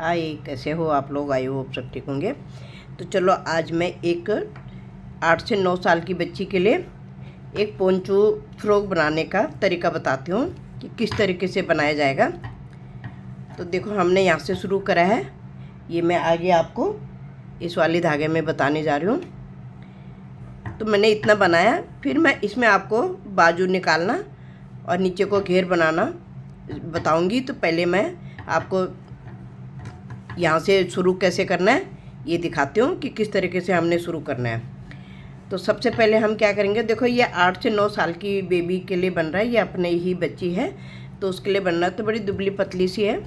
हाय, कैसे हो आप लोग? आई होप सब ठीक होंगे। तो चलो आज मैं एक 8 से 9 साल की बच्ची के लिए एक पोंचू फ्रॉक बनाने का तरीका बताती हूँ कि किस तरीके से बनाया जाएगा। तो देखो, हमने यहाँ से शुरू करा है। ये मैं आगे आपको इस वाले धागे में बताने जा रही हूँ। तो मैंने इतना बनाया, फिर मैं इसमें आपको बाजू निकालना और नीचे को घेर बनाना बताऊँगी। तो पहले मैं आपको यहाँ से शुरू कैसे करना है ये दिखाती हूँ कि किस तरीके से हमने शुरू करना है। तो सबसे पहले हम क्या करेंगे, देखो ये 8 से 9 साल की बेबी के लिए बन रहा है, ये अपने ही बच्ची है तो उसके लिए बनना है। तो बड़ी दुबली पतली सी है,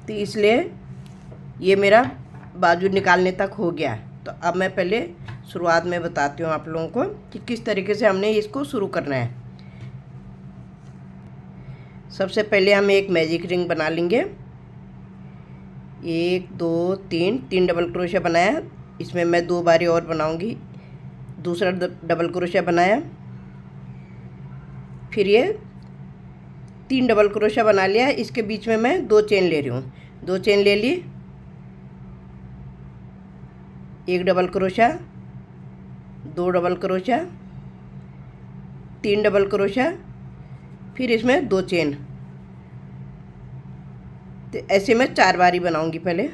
तो इसलिए ये मेरा बाजू निकालने तक हो गया है। तो अब मैं पहले शुरुआत में बताती हूँ आप लोगों को कि किस तरीके से हमने इसको शुरू करना है। सबसे पहले हम एक मैजिक रिंग बना लेंगे। 1 2 3 डबल क्रोशिया बनाया, इसमें मैं 2 बारी और बनाऊंगी। दूसरा डबल क्रोशिया बनाया, फिर ये 3 डबल क्रोशिया बना लिया। इसके बीच में मैं 2 चेन ले रही हूँ। 2 चेन ले ली, 1 double crochet, 2 double crochet, 3 double crochet, फिर इसमें 2 चेन। तो ऐसे मैं 4 बारी बनाऊंगी पहले।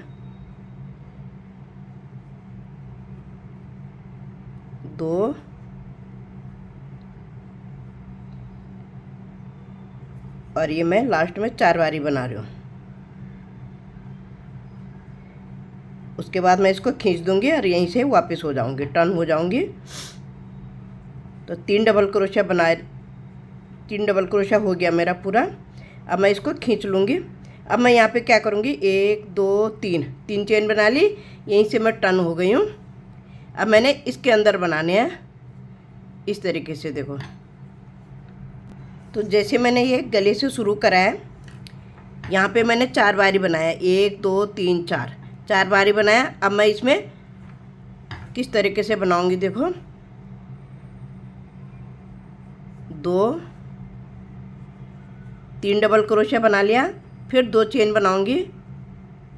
2 और ये मैं लास्ट में 4 बारी बना रही हूँ। उसके बाद मैं इसको खींच दूंगी और यहीं से वापस हो जाऊंगी, टर्न हो जाऊंगी। तो 3 डबल क्रोशिया बनाए, 3 डबल क्रोशिया हो गया मेरा पूरा। अब मैं इसको खींच लूँगी। अब मैं यहाँ पे क्या करूँगी, 1 2 3 चेन बना ली, यहीं से मैं टर्न हो गई हूँ। अब मैंने इसके अंदर बनाने हैं इस तरीके से, देखो। तो जैसे मैंने ये गले से शुरू करा है, यहाँ पे मैंने 4 बारी बनाया, 1 2 3 4 बारी बनाया। अब मैं इसमें किस तरीके से बनाऊँगी, देखो। 2 3 डबल क्रोशिया बना लिया, फिर 2 चेन बनाऊंगी,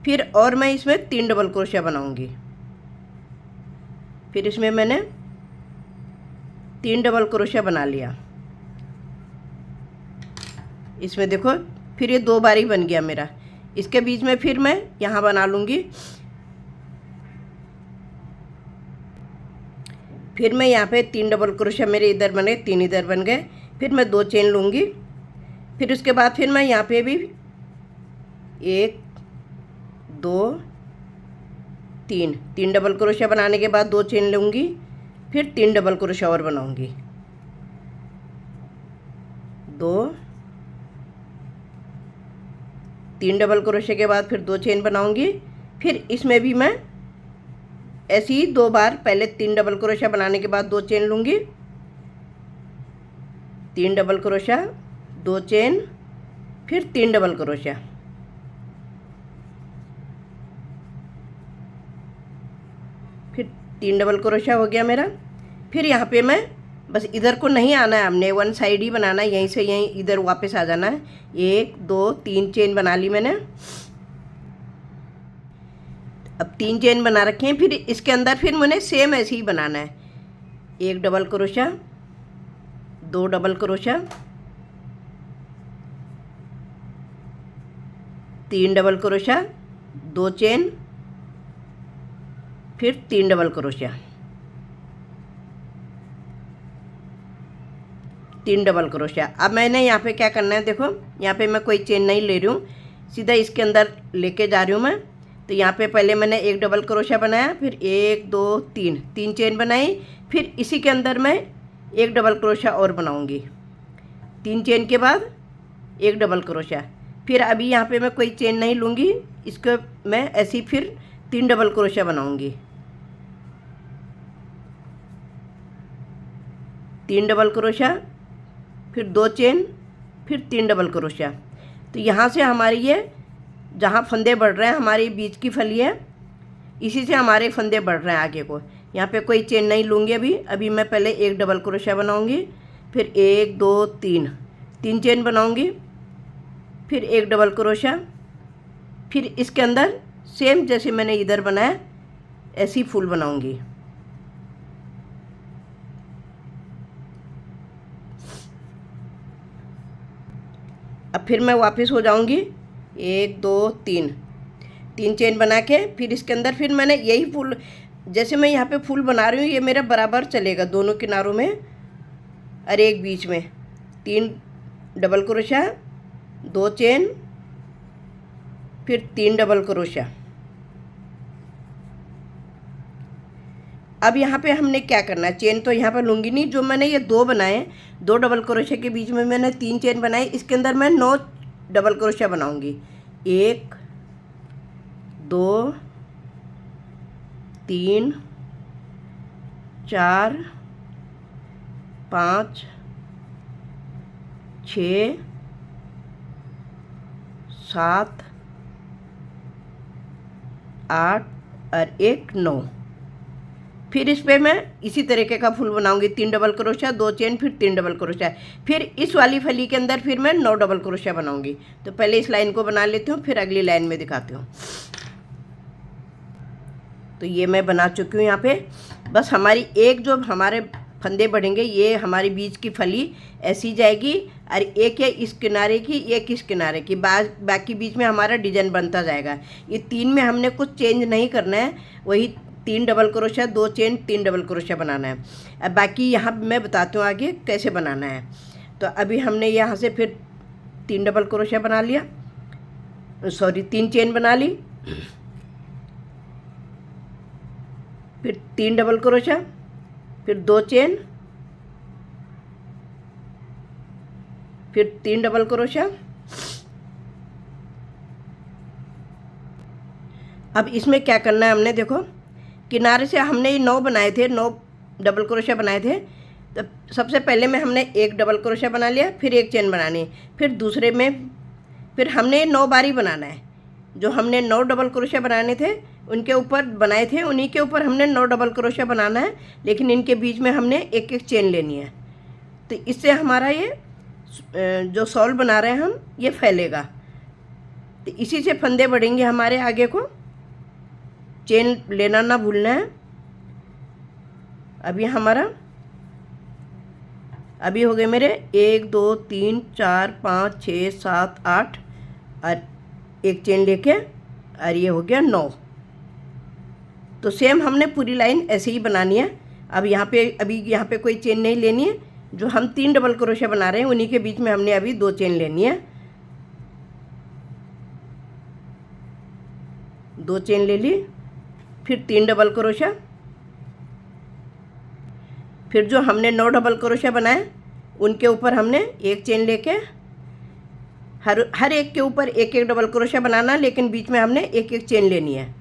फिर और मैं इसमें 3 डबल क्रोशिया बनाऊंगी। फिर इसमें मैंने 3 डबल क्रोशिया बना लिया। इसमें देखो, फिर ये 2 बारी बन गया मेरा। इसके बीच में फिर मैं यहाँ बना लूँगी। फिर मैं यहाँ पे 3 डबल क्रोशिया मेरे इधर बने, 3 इधर बन गए। फिर मैं 2 चेन लूँगी। फिर उसके बाद फिर मैं यहाँ पे भी 1 2 3 डबल क्रोशिया बनाने के बाद 2 चेन लूँगी, फिर 3 डबल क्रोशिया और बनाऊँगी। 2 3 डबल क्रोशिया के बाद फिर 2 चेन बनाऊँगी। फिर इसमें भी मैं ऐसे ही 2 बार, पहले 3 डबल क्रोशिया बनाने के बाद 2 चेन लूँगी, 3 डबल क्रोशिया, 2 चेन, फिर 3 डबल क्रोशिया। फिर 3 डबल क्रोशिया हो गया मेरा। फिर यहाँ पे मैं बस इधर को नहीं आना है, हमने 1 साइड ही बनाना है, यहीं से यहीं इधर वापस आ जाना है। 1 2 3 चेन बना ली मैंने। अब 3 चेन बना रखे हैं, फिर इसके अंदर फिर मैंने सेम ऐसे ही बनाना है। 1 double crochet, 2 double crochet, 3 double crochet, 2 chain, फिर 3 डबल क्रोशिया, 3 डबल क्रोशिया। अब मैंने यहाँ पे क्या करना है, देखो यहाँ पे मैं कोई चेन नहीं ले रही हूँ, सीधा इसके अंदर लेके जा रही हूँ मैं। तो यहाँ पे पहले मैंने 1 डबल क्रोशिया बनाया, फिर 1 2 3 चेन बनाई, फिर इसी के अंदर मैं 1 डबल क्रोशिया और बनाऊँगी। 3 चेन के बाद 1 डबल क्रोशिया। फिर अभी यहाँ पे मैं कोई चेन नहीं लूँगी, इसको मैं ऐसे ही फिर 3 डबल क्रोशिया बनाऊँगी। 3 डबल क्रोशिया, फिर 2 चेन, फिर 3 डबल क्रोशिया। तो यहाँ से हमारी ये जहाँ फंदे बढ़ रहे हैं, हमारी बीच की फली है, इसी से हमारे फंदे बढ़ रहे हैं आगे को। यहाँ पे कोई चेन नहीं लूँगी अभी मैं पहले 1 डबल क्रोशिया बनाऊँगी, फिर 1 2 3 चेन बनाऊँगी, फिर 1 डबल क्रोशिया, फिर इसके अंदर सेम जैसे मैंने इधर बनाया ऐसी फूल बनाऊंगी। अब फिर मैं वापस हो जाऊंगी, 1 2 3 3 चेन बना के फिर इसके अंदर फिर मैंने यही फूल, जैसे मैं यहाँ पे फूल बना रही हूँ ये मेरा बराबर चलेगा दोनों किनारों में और एक बीच में 3 डबल क्रोशा, 2 चेन, फिर 3 डबल क्रोशा। अब यहाँ पे हमने क्या करना है, चेन तो यहाँ पर लूँगी नहीं, जो मैंने ये 2 बनाए 2 डबल क्रोशे के बीच में मैंने 3 चेन बनाई, इसके अंदर मैं 9 डबल क्रोशा बनाऊँगी। 1 2 3 4 5 6 7 8 और 1 9। फिर इस पे मैं इसी तरीके का फूल बनाऊंगी, 3 डबल क्रोशा, 2 चेन, फिर 3 डबल क्रोशा। फिर इस वाली फली के अंदर फिर मैं 9 डबल क्रोशा बनाऊंगी। तो पहले इस लाइन को बना लेती हूँ, फिर अगली लाइन में दिखाती हूँ। तो ये मैं बना चुकी हूँ यहाँ पे। बस हमारी एक जो हमारे फंदे बढ़ेंगे, ये हमारी बीच की फली ऐसी जाएगी और एक है इस किनारे की, एक इस किनारे की, बाकी बीच में हमारा डिजाइन बनता जाएगा। ये 3 में हमने कुछ चेंज नहीं करना है, वही 3 double crochet, 2 chain, 3 double crochet बनाना है। अब बाकी यहाँ मैं बताती हूँ आगे कैसे बनाना है। तो अभी हमने यहाँ से फिर 3 डबल क्रोशा बना लिया, सॉरी 3 चेन बना ली, फिर 3 डबल क्रोशा, फिर 2 चेन, फिर 3 डबल क्रोशा। अब इसमें क्या करना है, हमने देखो किनारे से हमने ये 9 बनाए थे, 9 डबल क्रोशा बनाए थे। तो सबसे पहले में हमने 1 डबल क्रोशा बना लिया, फिर 1 चेन बनानी, फिर दूसरे में फिर हमने 9 बारी बनाना है। जो हमने 9 डबल क्रोशा बनाने थे उनके ऊपर बनाए थे, उन्हीं के ऊपर हमने 9 डबल क्रोशा बनाना है, लेकिन इनके बीच में हमने एक एक चेन लेनी है। तो इससे हमारा ये जो शॉल बना रहे हैं हम, ये फैलेगा। तो इसी से फंदे बढ़ेंगे हमारे आगे को, चेन लेना ना भूलना है। अभी हमारा अभी हो गए मेरे 1 2 3 4 5 6 7 8 और एक चेन लेके, और ये हो गया 9। तो सेम हमने पूरी लाइन ऐसे ही बनानी है। अब यहाँ पे अभी यहाँ पे कोई चेन नहीं लेनी है, जो हम 3 डबल क्रोशा बना रहे हैं उन्हीं के बीच में हमने अभी 2 चेन लेनी है। 2 चेन ले ली, फिर 3 डबल क्रोशा, फिर जो हमने 9 डबल क्रोशा बनाए उनके ऊपर हमने एक चेन लेके हर एक के ऊपर एक एक डबल क्रोशा बनाना, लेकिन बीच में हमने एक एक चेन लेनी है।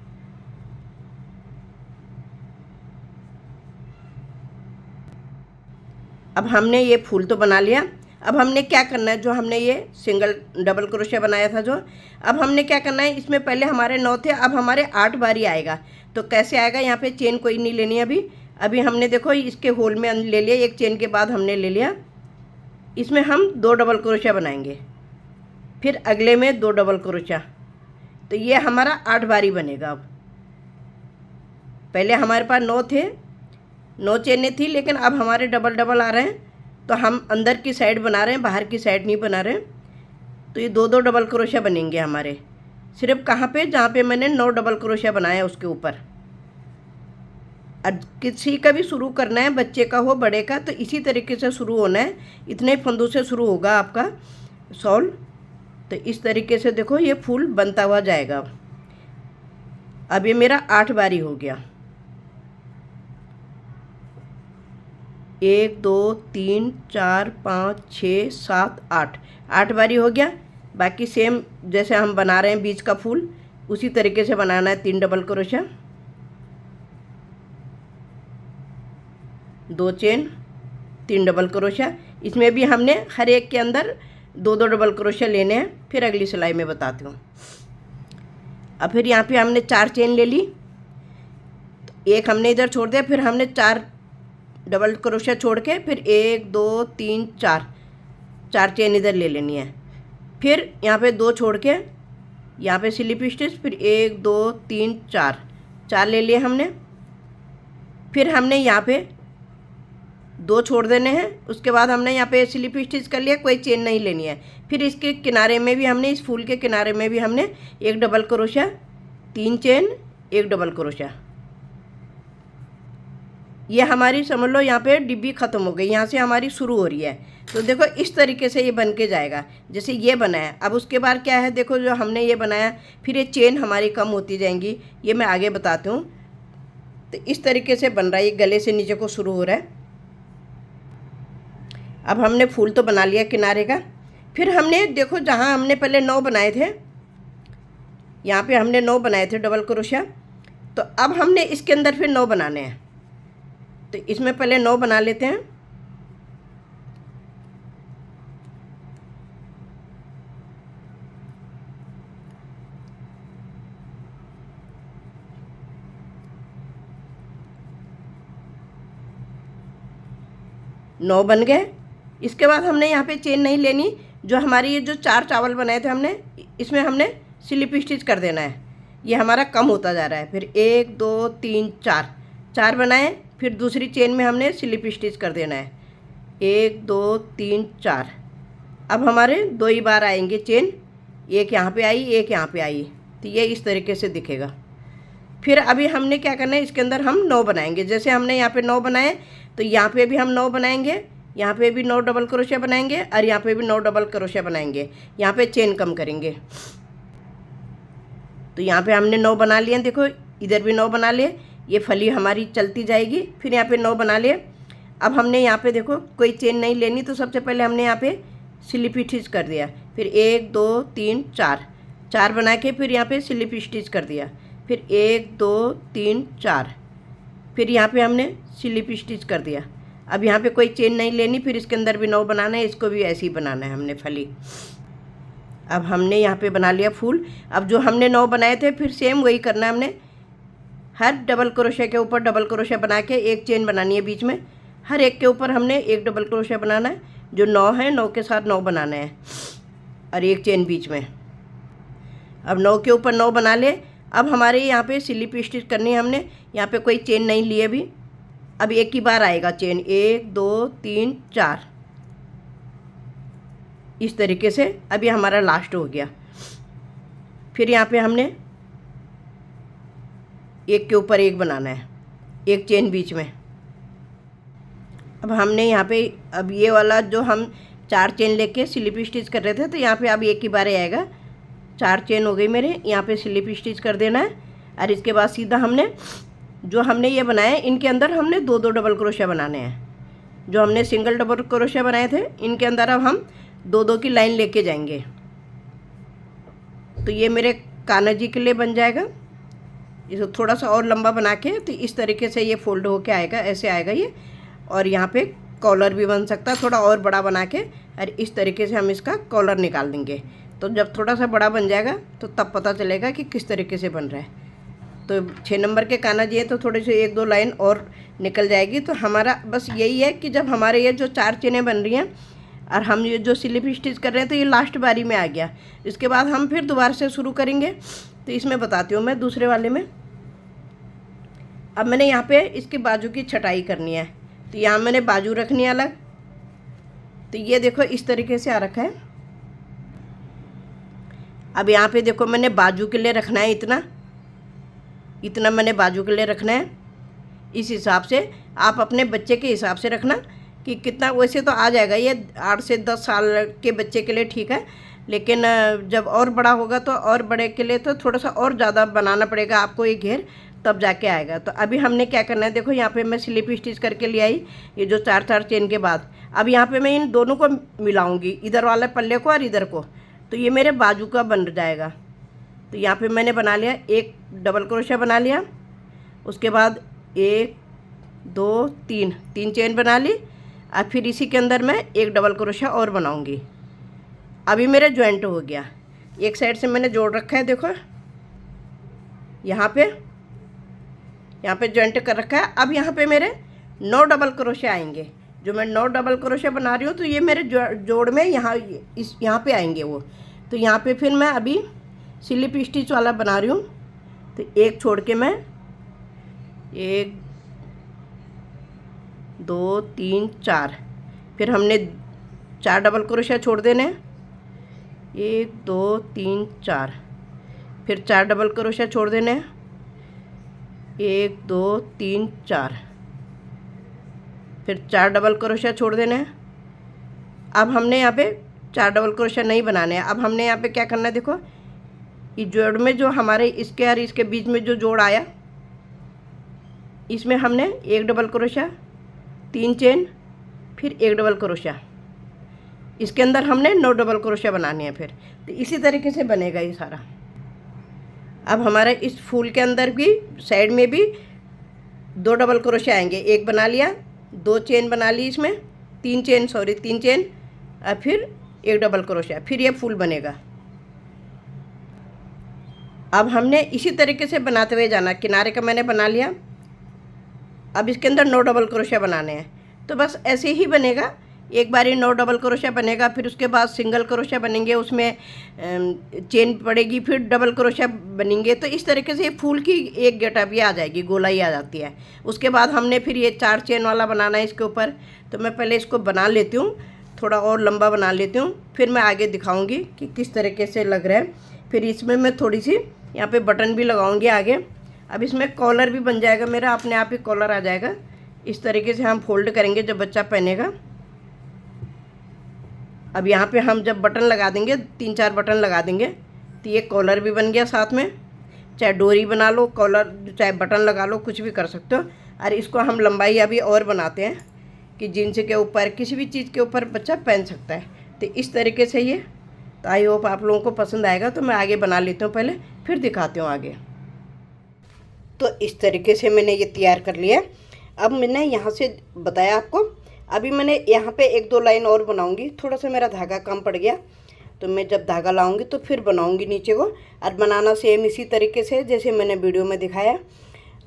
अब हमने ये फूल तो बना लिया। अब हमने क्या करना है, जो हमने ये सिंगल डबल क्रोशा बनाया था जो, अब हमने क्या करना है, इसमें पहले हमारे 9 थे, अब हमारे 8 बारी आएगा। तो कैसे आएगा, यहाँ पे चेन कोई नहीं लेनी है। अभी हमने देखो इसके होल में ले लिया, एक चेन के बाद हमने ले लिया, इसमें हम 2 डबल क्रोशा बनाएंगे, फिर अगले में 2 डबल क्रोशा। तो ये हमारा 8 बारी बनेगा। अब पहले हमारे पास 9 थे, 9 चेनें थी, लेकिन अब हमारे डबल डबल आ रहे हैं, तो हम अंदर की साइड बना रहे हैं, बाहर की साइड नहीं बना रहे हैं। तो ये 2 डबल क्रोशा बनेंगे हमारे, सिर्फ कहाँ पे, जहाँ पे मैंने 9 डबल क्रोशा बनाया उसके ऊपर। अब किसी का भी शुरू करना है, बच्चे का हो बड़े का, तो इसी तरीके से शुरू होना है। इतने फंदों से शुरू होगा आपका शॉल। तो इस तरीके से देखो ये फूल बनता हुआ जाएगा। अब ये मेरा 8 बारी हो गया, 1 2 3 4 5 6 7 8 बारी हो गया। बाकी सेम जैसे हम बना रहे हैं बीच का फूल, उसी तरीके से बनाना है। 3 double crochet, 2 chain, 3 double crochet. इसमें भी हमने हर एक के अंदर 2 डबल क्रोशा लेने हैं, फिर अगली सिलाई में बताती हूँ। अब फिर यहाँ पे हमने 4 चेन ले ली, तो एक हमने इधर छोड़ दिया, फिर हमने 4 डबल क्रोशा छोड़ के फिर 1 2 3 4 चेन इधर ले लेनी है। फिर यहाँ पे 2 छोड़ के यहाँ पे स्लिप स्टिच, फिर 1 2 3 4 ले लिए हमने। फिर हमने यहाँ पे 2 छोड़ देने हैं। उसके बाद हमने यहाँ पे स्लिप स्टिच कर लिया, कोई चेन नहीं लेनी है। फिर इसके किनारे में भी हमने, इस फूल के किनारे में भी हमने 1 double crochet, 3 chain, 1 double crochet. ये हमारी समझ लो यहाँ पे डिब्बी ख़त्म हो गई, यहाँ से हमारी शुरू हो रही है। तो देखो इस तरीके से ये बन के जाएगा, जैसे ये बनाया। अब उसके बाद क्या है, देखो जो हमने ये बनाया, फिर ये चेन हमारी कम होती जाएंगी, ये मैं आगे बताती हूँ। तो इस तरीके से बन रहा है, ये गले से नीचे को शुरू हो रहा है। अब हमने फूल तो बना लिया किनारे का। फिर हमने देखो जहाँ हमने पहले 9 बनाए थे, यहाँ पे हमने 9 बनाए थे डबल क्रोशिया। तो अब हमने इसके अंदर फिर 9 बनाने हैं। तो इसमें पहले 9 बना लेते हैं। नौ बन गए। इसके बाद हमने यहाँ पे चेन नहीं लेनी। जो हमारी ये जो 4 चावल बनाए थे हमने, इसमें हमने स्लिप स्टिच कर देना है। ये हमारा कम होता जा रहा है। फिर 1 2 3 4 बनाए, फिर दूसरी चेन में हमने स्लिप स्टिच कर देना है। 1 2 3 4। अब हमारे 2 ही बार आएंगे चेन, एक यहाँ पे आई, एक यहाँ पे आई। तो ये इस तरीके से दिखेगा। फिर अभी हमने क्या करना है, इसके अंदर हम 9 बनाएंगे। जैसे हमने यहाँ पे 9 बनाए, तो यहाँ पे भी हम 9 बनाएंगे, यहाँ पे भी 9 डबल क्रोशिया बनाएंगे, और यहाँ पे भी 9 डबल क्रोशिया बनाएंगे। यहाँ पे चेन कम करेंगे। तो यहाँ पे हमने 9 बना लिए, देखो इधर भी 9 बना लिए। ये फली हमारी चलती जाएगी। फिर यहाँ पे 9 बना लिए। अब हमने यहाँ पे देखो कोई चेन नहीं लेनी, तो सबसे पहले हमने यहाँ पे स्लिप स्टिच कर दिया। फिर 1 2 3 4 बना के फिर यहाँ पे स्लिप स्टिच कर दिया। फिर 1 2 3 4, फिर यहाँ पे हमने स्लिप स्टिच कर दिया। अब यहाँ पे कोई चेन नहीं लेनी। फिर इसके अंदर भी 9 बनाना है, इसको भी ऐसे ही बनाना है हमने फली। अब हमने यहाँ पे बना लिया फूल। अब जो हमने 9 बनाए थे, फिर सेम वही करना है हमने। हर डबल क्रोशिया के ऊपर डबल क्रोशिया बना के एक चेन बनानी है बीच में। हर एक के ऊपर हमने एक डबल क्रोशिया बनाना है। जो 9 है, 9 के साथ 9 बनाना है, और एक चेन बीच में। अब 9 के ऊपर 9 बना ले। अब हमारे यहाँ पे स्लिप स्टिच करनी है हमने। यहाँ पे कोई चेन नहीं ली अभी। अब एक ही बार आएगा चेन, 1 2 3 4, इस तरीके से। अब ये हमारा लास्ट हो गया। फिर यहाँ पे हमने एक के ऊपर एक बनाना है, एक चेन बीच में। अब हमने यहाँ पे, अब ये वाला जो हम 4 चेन लेके स्लिप स्टिच कर रहे थे, तो यहाँ पे अब एक ही बार आएगा। 4 चेन हो गई मेरे, यहाँ पे स्लिप स्टिच कर देना है। और इसके बाद सीधा हमने जो हमने ये बनाए, इनके अंदर हमने 2 डबल क्रोशिया बनाने हैं। जो हमने सिंगल डबल क्रोशिया बनाए थे, इनके अंदर अब हम 2 की लाइन लेके जाएंगे। तो ये मेरे कान्हा जी के लिए बन जाएगा। इसको थोड़ा सा और लंबा बना के, तो इस तरीके से ये फोल्ड होके आएगा, ऐसे आएगा ये। और यहाँ पे कॉलर भी बन सकता है, थोड़ा और बड़ा बना के, और इस तरीके से हम इसका कॉलर निकाल देंगे। तो जब थोड़ा सा बड़ा बन जाएगा, तो तब पता चलेगा कि किस तरीके से बन रहा है। तो 6 नंबर के कान्हा जी है, तो थोड़े से 1 2 लाइन और निकल जाएगी। तो हमारा बस यही है कि जब हमारे ये जो 4 चेनें बन रही हैं, और हम ये जो स्लिप स्टिच कर रहे हैं, तो ये लास्ट बारी में आ गया। इसके बाद हम फिर दोबारा से शुरू करेंगे। तो इसमें बताती हूँ मैं दूसरे वाले में। अब मैंने यहाँ पे इसके बाजू की छटाई करनी है। तो यहाँ मैंने बाजू रखनी है अलग। तो ये देखो इस तरीके से आ रखा है। अब यहाँ पे देखो मैंने बाजू के लिए रखना है इतना मैंने बाजू के लिए रखना है। इस हिसाब से आप अपने बच्चे के हिसाब से रखना कि कितना। वैसे तो आ जाएगा ये 8 से 10 साल के बच्चे के लिए ठीक है, लेकिन जब और बड़ा होगा तो और बड़े के लिए तो थोड़ा सा और ज़्यादा बनाना पड़ेगा आपको ये घेर, तब जाके आएगा। तो अभी हमने क्या करना है, देखो यहाँ पे मैं स्लिप स्टिच करके ले आई, ये जो 4 चेन के बाद। अब यहाँ पे मैं इन दोनों को मिलाऊंगी, इधर वाले पल्ले को और इधर को। तो ये मेरे बाजू का बन जाएगा। तो यहाँ पे मैंने बना लिया, एक डबल क्रोशिया बना लिया। उसके बाद 1 2 3 चेन बना ली। और फिर इसी के अंदर मैं एक डबल क्रोशिया और बनाऊंगी। अभी मेरा जॉइंट हो गया। एक साइड से मैंने जोड़ रखा है, देखो यहाँ पे जॉइंट कर रखा है। अब यहाँ पे मेरे 9 डबल क्रोशिया आएंगे। जो मैं 9 डबल क्रोशिया बना रही हूँ, तो ये मेरे जोड़ में यहाँ पे आएंगे वो। तो यहाँ पे फिर मैं अभी स्लिप स्टिच वाला बना रही हूँ, तो एक छोड़ के मैं 1 2 3 4, फिर हमने 4 डबल क्रोशिया छोड़ देने, 1 2 3 4, फिर 4 डबल क्रोशिया छोड़ देने, 1 2 3 4, फिर 4 डबल क्रोशिया छोड़ देने। अब हमने यहाँ पे 4 डबल क्रोशिया नहीं बनाने हैं। अब हमने यहाँ पे क्या करना है, देखो ये जोड़ में जो हमारे इसके और इसके बीच में जो जोड़ आया, इसमें हमने 1 डबल क्रोशिया, 3 चेन, फिर 1 डबल क्रोशिया, इसके अंदर हमने 9 डबल क्रोशिया बनानी है। फिर तो इसी तरीके से बनेगा ये सारा। अब हमारे इस फूल के अंदर भी साइड में भी 2 डबल क्रोशिया आएंगे। एक बना लिया, 2 चेन बना ली, इसमें 3 चेन, 3 चेन, और फिर 1 डबल क्रोशिया, फिर ये फूल बनेगा। अब हमने इसी तरीके से बनाते हुए जाना। किनारे का मैंने बना लिया, अब इसके अंदर 9 डबल क्रोशिया बनाने हैं। तो बस ऐसे ही बनेगा, एक बारी 9 डबल क्रोशिया बनेगा, फिर उसके बाद सिंगल क्रोशिया बनेंगे, उसमें चेन पड़ेगी, फिर डबल क्रोशिया बनेंगे। तो इस तरीके से फूल की एक गेटअप ये आ जाएगी, गोलाई आ जाती है। उसके बाद हमने फिर ये 4 चेन वाला बनाना है इसके ऊपर। तो मैं पहले इसको बना लेती हूँ, थोड़ा और लंबा बना लेती हूँ, फिर मैं आगे दिखाऊँगी कि किस तरीके से लग रहा है। फिर इसमें मैं थोड़ी सी यहाँ पे बटन भी लगाऊंगी आगे। अब इसमें कॉलर भी बन जाएगा मेरा, अपने आप ही कॉलर आ जाएगा। इस तरीके से हम फोल्ड करेंगे जब बच्चा पहनेगा। अब यहाँ पे हम जब बटन लगा देंगे, 3-4 बटन लगा देंगे, तो ये कॉलर भी बन गया साथ में। चाहे डोरी बना लो, कॉलर, चाहे बटन लगा लो, कुछ भी कर सकते हो। और इसको हम लंबाई अभी और बनाते हैं कि जीन्स के ऊपर, किसी भी चीज़ के ऊपर बच्चा पहन सकता है। तो इस तरीके से ये, तो आई होप आप लोगों को पसंद आएगा। तो मैं आगे बना लेती हूँ पहले, फिर दिखाती हूँ आगे। तो इस तरीके से मैंने ये तैयार कर लिया। अब मैंने यहाँ से बताया आपको, अभी मैंने यहाँ पे 1-2 लाइन और बनाऊँगी। थोड़ा सा मेरा धागा कम पड़ गया, तो मैं जब धागा लाऊँगी तो फिर बनाऊँगी नीचे को। और बनाना सेम इसी तरीके से जैसे मैंने वीडियो में दिखाया।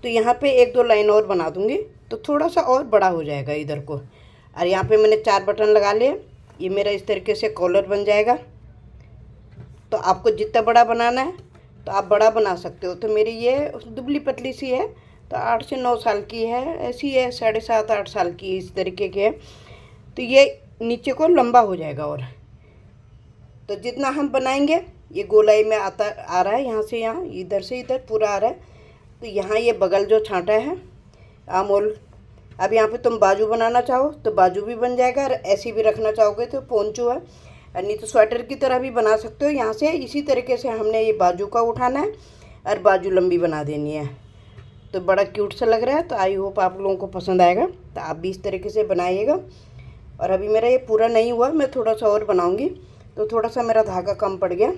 तो यहाँ पे 1-2 लाइन और बना दूँगी, तो थोड़ा सा और बड़ा हो जाएगा इधर को। और यहाँ पे मैंने 4 बटन लगा लिए। ये मेरा इस तरीके से कॉलर बन जाएगा। तो आपको जितना बड़ा बनाना है तो आप बड़ा बना सकते हो। तो मेरी ये दुबली पतली सी है, तो 8 से 9 साल की है, ऐसी है 7.5-8 साल की, इस तरीके की है। तो ये नीचे को लंबा हो जाएगा। और तो जितना हम बनाएंगे, ये गोलाई में आ रहा है, यहाँ से यहाँ, इधर से इधर पूरा आ रहा है। तो यहाँ ये बगल जो छांटा है आमोल। अब यहाँ पे तुम बाजू बनाना चाहो तो बाजू भी बन जाएगा, और ऐसे भी रखना चाहोगे तो पोंचो है, और नहीं तो स्वेटर की तरह भी बना सकते हो। यहाँ से इसी तरीके से हमने ये बाजू का उठाना है और बाजू लंबी बना देनी है। तो बड़ा क्यूट सा लग रहा है। तो आई होप आप लोगों को पसंद आएगा। तो आप भी इस तरीके से बनाइएगा। और अभी मेरा ये पूरा नहीं हुआ, मैं थोड़ा सा और बनाऊँगी। तो थोड़ा सा मेरा धागा कम पड़ गया,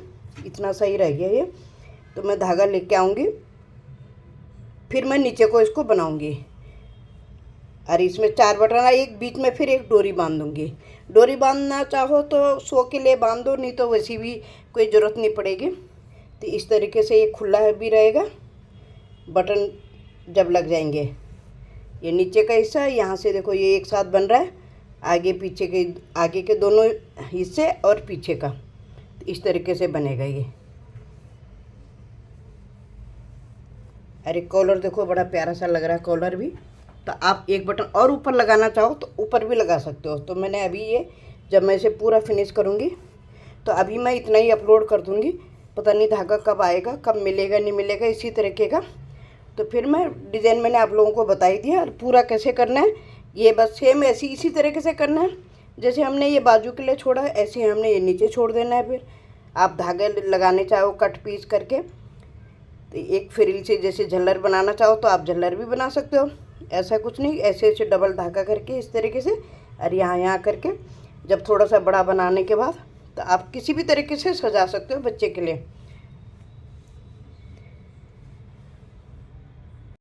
इतना सही रह गया ये। तो मैं धागा लेके आऊँगी, फिर मैं नीचे को इसको बनाऊँगी। और इसमें 4 बटन, एक बीच में फिर एक डोरी बांध दूँगी। डोरी बांधना चाहो तो शो के लिए बांध दो, नहीं तो वैसी भी कोई ज़रूरत नहीं पड़ेगी। तो इस तरीके से ये खुला भी रहेगा, बटन जब लग जाएंगे। ये नीचे का हिस्सा, यहाँ से देखो ये एक साथ बन रहा है, आगे पीछे के, आगे के दोनों हिस्से और पीछे का। तो इस तरीके से बनेगा ये। अरे कॉलर देखो, बड़ा प्यारा सा लग रहा है कॉलर भी। तो आप एक बटन और ऊपर लगाना चाहो तो ऊपर भी लगा सकते हो। तो मैंने अभी ये, जब मैं इसे पूरा फिनिश करूँगी तो अभी मैं इतना ही अपलोड कर दूँगी। पता नहीं धागा कब आएगा, कब मिलेगा नहीं मिलेगा, इसी तरीके का। तो फिर मैं डिज़ाइन मैंने आप लोगों को बता ही दिया। और पूरा कैसे करना है, ये बस सेम ऐसी इसी तरीके से करना है। जैसे हमने ये बाजू के लिए छोड़ा, ऐसे ही हमने ये नीचे छोड़ देना है। फिर आप धागे लगाने चाहो कट पीस करके, तो एक फ्रिल से जैसे झल्लर बनाना चाहो तो आप झल्लर भी बना सकते हो। ऐसा कुछ नहीं, ऐसे ऐसे डबल धागा करके इस तरीके से, और यहाँ करके जब थोड़ा सा बड़ा बनाने के बाद, तो आप किसी भी तरीके से सजा सकते हो बच्चे के लिए।